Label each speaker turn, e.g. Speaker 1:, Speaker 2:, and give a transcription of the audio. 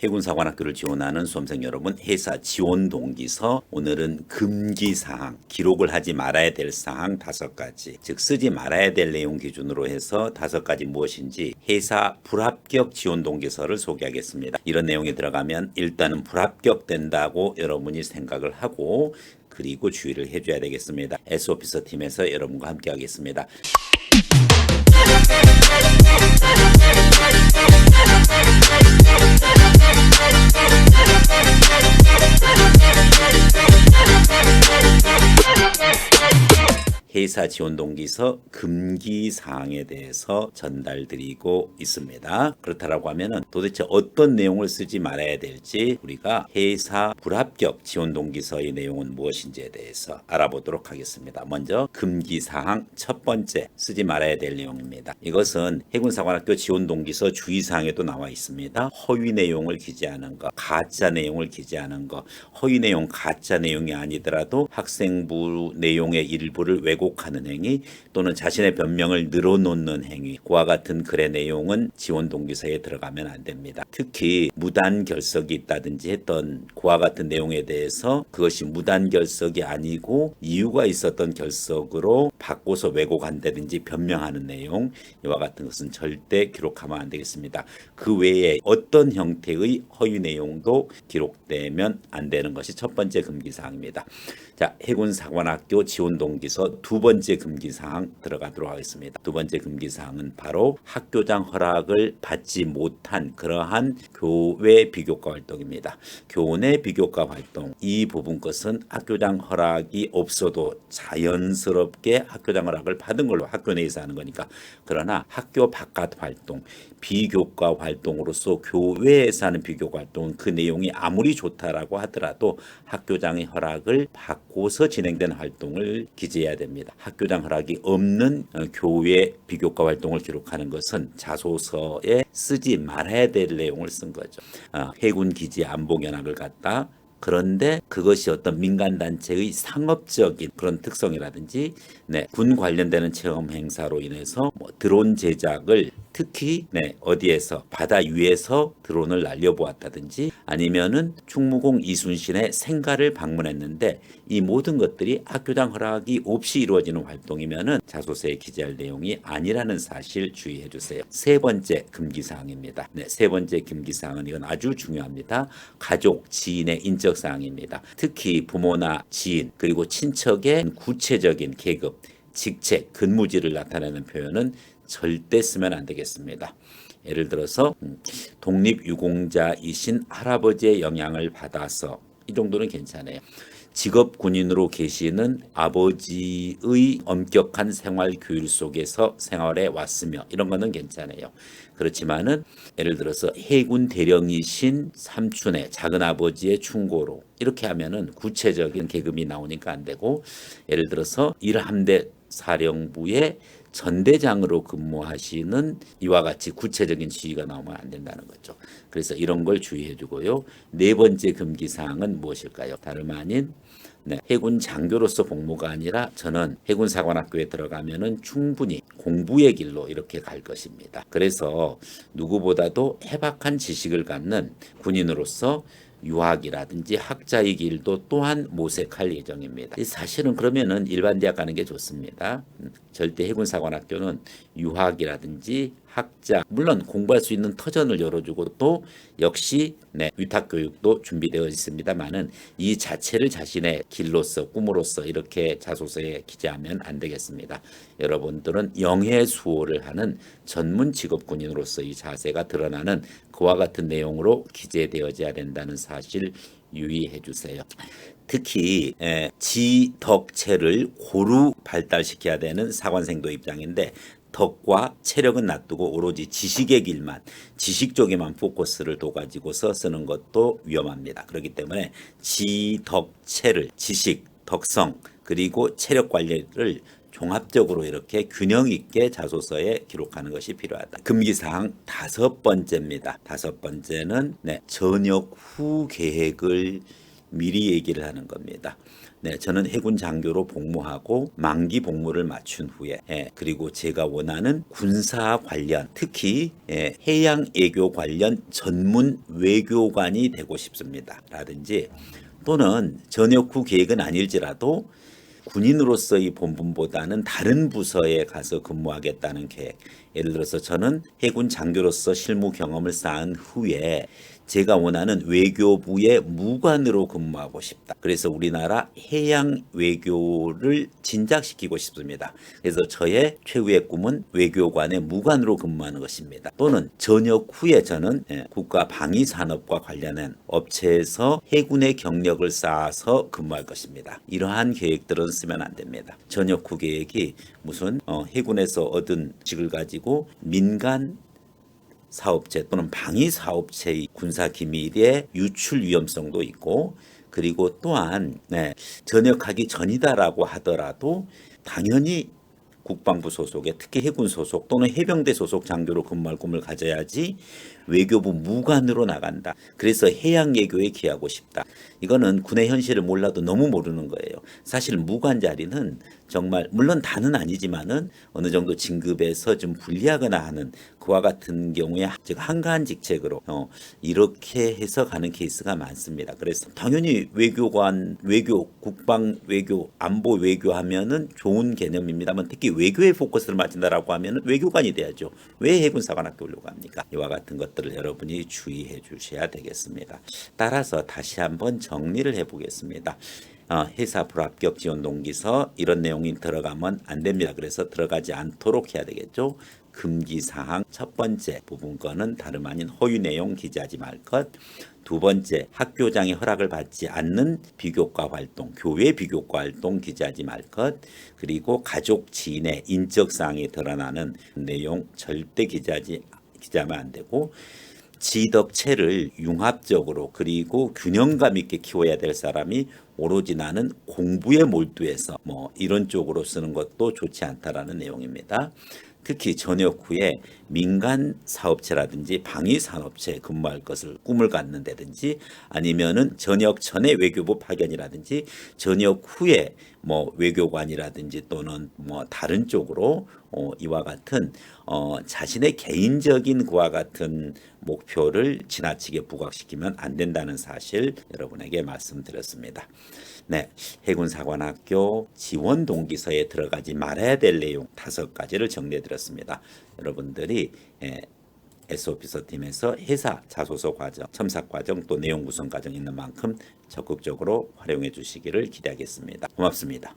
Speaker 1: 해군사관학교를 지원하는 수험생 여러분, 회사 지원 동기서 오늘은 금기사항, 기록을 하지 말아야 될 사항 5가지, 즉 쓰지 말아야 될 내용 기준으로 해서 5가지 무엇인지 회사 불합격 지원 동기서를 소개하겠습니다. 이런 내용이 들어가면 일단은 불합격된다고 여러분이 생각을 하고 그리고 주의를 해줘야 되겠습니다. S오피서 팀에서 여러분과 함께 하겠습니다. 회사 지원 동기서 금기사항에 대해서 전달드리고 있습니다. 그렇다라고 하면은 도대체 어떤 내용을 쓰지 말아야 될지 우리가 회사 불합격 지원 동기서의 내용은 무엇인지에 대해서 알아보도록 하겠습니다. 먼저 금기사항 첫 번째 쓰지 말아야 될 내용입니다. 이것은 해군사관학교 지원 동기서 주의사항에도 나와 있습니다. 허위 내용을 기재하는 것, 가짜 내용을 기재하는 것, 허위 내용, 가짜 내용이 아니더라도 학생부 내용의 일부를 왜곡하는 행위 또는 자신의 변명을 늘어놓는 행위, 그와 같은 글의 내용은 지원 동기서에 들어가면 안 됩니다. 특히 무단 결석이 있다든지 했던 그와 같은 내용에 대해서 그것이 무단 결석이 아니고 이유가 있었던 결석으로 바꿔서 왜곡한다든지 변명하는 내용, 이와 같은 것은 절대 기록하면 안 되겠습니다. 그 외에 어떤 형태의 허위 내용도 기록되면 안 되는 것이 첫 번째 금기사항입니다. 자, 해군사관학교 지원 동기서 두 번째 금기사항 들어가도록 하겠습니다. 두 번째 금기사항은 바로 학교장 허락을 받지 못한 그러한 교외 비교과 활동입니다. 교내 비교과 활동, 이 부분 것은 학교장 허락이 없어도 자연스럽게 학교장 허락을 받은 걸로 학교 내에서 하는 거니까. 그러나 학교 바깥 활동, 비교과 활동으로서 교외에서 하는 비교과 활동은 그 내용이 아무리 좋다라고 하더라도 학교장의 허락을 받고서 진행된 활동을 기재해야 됩니다. 학교장 허락이 없는 교외 비교과 활동을 기록하는 것은 자소서에 쓰지 말아야 될 내용을 쓴 거죠. 해군 기지 안보견학을 갖다 그런데 그것이 어떤 민간단체의 상업적인 그런 특성이라든지 군 관련되는 체험 행사로 인해서 드론 제작을 특히 어디에서 바다 위에서 드론을 날려보았다든지 아니면은 충무공 이순신의 생가를 방문했는데 이 모든 것들이 학교장 허락이 없이 이루어지는 활동이면은 자소서에 기재할 내용이 아니라는 사실 주의해 주세요. 세 번째 금기사항입니다. 세 번째 금기사항은 이건 아주 중요합니다. 가족, 지인의 인적 사항입니다. 특히 부모나 지인 그리고 친척의 구체적인 계급, 직책, 근무지를 나타내는 표현은 절대 쓰면 안 되겠습니다. 예를 들어서 독립유공자이신 할아버지의 영향을 받아서 이 정도는 괜찮아요. 직업 군인으로 계시는 아버지의 엄격한 생활 규율 속에서 생활해 왔으며 이런 거는 괜찮아요. 그렇지만은 예를 들어서 해군 대령이신 삼촌의 작은아버지의 충고로 이렇게 하면은 구체적인 계급이 나오니까 안 되고, 예를 들어서 1함대 사령부의 전대장으로 근무하시는 이와 같이 구체적인 지위가 나오면 안 된다는 거죠. 그래서 이런 걸 주의해 주고요. 네 번째 금기사항은 무엇일까요? 다름 아닌 해군 장교로서 복무가 아니라 저는 해군사관학교에 들어가면은 충분히 공부의 길로 이렇게 갈 것입니다. 그래서 누구보다도 해박한 지식을 갖는 군인으로서 유학이라든지 학자의 길도 또한 모색할 예정입니다. 사실은 그러면은 일반 대학 가는 게 좋습니다. 절대 해군사관학교는 유학이라든지 학자, 물론 공부할 수 있는 터전을 열어주고 또 역시 위탁교육도 준비되어 있습니다만은 이 자체를 자신의 길로서 꿈으로서 이렇게 자소서에 기재하면 안 되겠습니다. 여러분들은 영해수호를 하는 전문 직업군인으로서의 자세가 드러나는 그와 같은 내용으로 기재되어져야 된다는 사실 유의해 주세요. 특히 지덕체를 고루 발달시켜야 되는 사관생도 입장인데 덕과 체력은 놔두고 오로지 지식의 길만, 지식 쪽에만 포커스를 둬가지고서 쓰는 것도 위험합니다. 그렇기 때문에 지덕체를 지식, 덕성 그리고 체력 관리를 종합적으로 이렇게 균형 있게 자소서에 기록하는 것이 필요하다. 금기사항 5번째입니다. 5번째는 전역 후 계획을 미리 얘기를 하는 겁니다. 네, 저는 해군 장교로 복무하고 만기 복무를 마친 후에 그리고 제가 원하는 군사 관련 특히 해양 외교 관련 전문 외교관이 되고 싶습니다. 라든지 또는 전역 후 계획은 아닐지라도 군인으로서의 본분보다는 다른 부서에 가서 근무하겠다는 계획. 예를 들어서 저는 해군 장교로서 실무 경험을 쌓은 후에 제가 원하는 외교부의 무관으로 근무하고 싶다. 그래서 우리나라 해양 외교를 진작시키고 싶습니다. 그래서 저의 최후의 꿈은 외교관의 무관으로 근무하는 것입니다. 또는 전역 후에 저는 국가 방위 산업과 관련한 업체에서 해군의 경력을 쌓아서 근무할 것입니다. 이러한 계획들은 쓰면 안 됩니다. 전역 후 계획이 무슨 해군에서 얻은 직을 가지고 민간 사업체 또는 방위 사업체의 군사 기밀의 유출 위험성도 있고 그리고 또한 전역하기 전이다라고 하더라도 당연히 국방부 소속의 특히 해군 소속 또는 해병대 소속 장교로 근무할 꿈을 가져야지 외교부 무관으로 나간다. 그래서 해양 외교에 기하고 싶다. 이거는 군의 현실을 몰라도 너무 모르는 거예요. 사실 무관 자리는 정말 물론 다는 아니지만은 어느 정도 진급에서 좀 불리하거나 하는 그와 같은 경우에 즉 한가한 직책으로 이렇게 해서 가는 케이스가 많습니다. 그래서 당연히 외교관, 외교, 국방 외교, 안보 외교하면은 좋은 개념입니다만 특히 외교에 포커스를 맞춘다라고 하면은 외교관이 돼야죠. 왜 해군사관학교 오려고 합니까? 이와 같은 것들을 여러분이 주의해 주셔야 되겠습니다. 따라서 다시 한번 정리를 해보겠습니다. 회사 불합격 지원 동기서 이런 내용이 들어가면 안 됩니다. 그래서 들어가지 않도록 해야 되겠죠. 금기사항 첫 번째 부분권은 다름 아닌 허위 내용 기재하지 말 것. 두 번째 학교장의 허락을 받지 않는 비교과 활동, 교회 비교과 활동 기재하지 말 것. 그리고 가족 지인의 인적사항이 드러나는 내용 절대 기재하면 안 되고 지덕체를 융합적으로 그리고 균형감 있게 키워야 될 사람이 오로지 나는 공부에 몰두해서 이런 쪽으로 쓰는 것도 좋지 않다라는 내용입니다. 특히 전역 후에 민간 사업체라든지 방위 산업체에 근무할 것을 꿈을 갖는다든지 아니면은 전역 전에 외교부 파견이라든지 전역 후에 외교관이라든지 또는 다른 쪽으로 이와 같은 자신의 개인적인 그와 같은 목표를 지나치게 부각시키면 안 된다는 사실 여러분에게 말씀드렸습니다. 네, 해군사관학교 지원 동기서에 들어가지 말아야 될 내용 5가지를 정리해드렸습니다. 여러분들이 S오피서 팀에서 회사 자소서 과정, 첨삭 과정 또 내용 구성 과정 있는 만큼 적극적으로 활용해 주시기를 기대하겠습니다. 고맙습니다.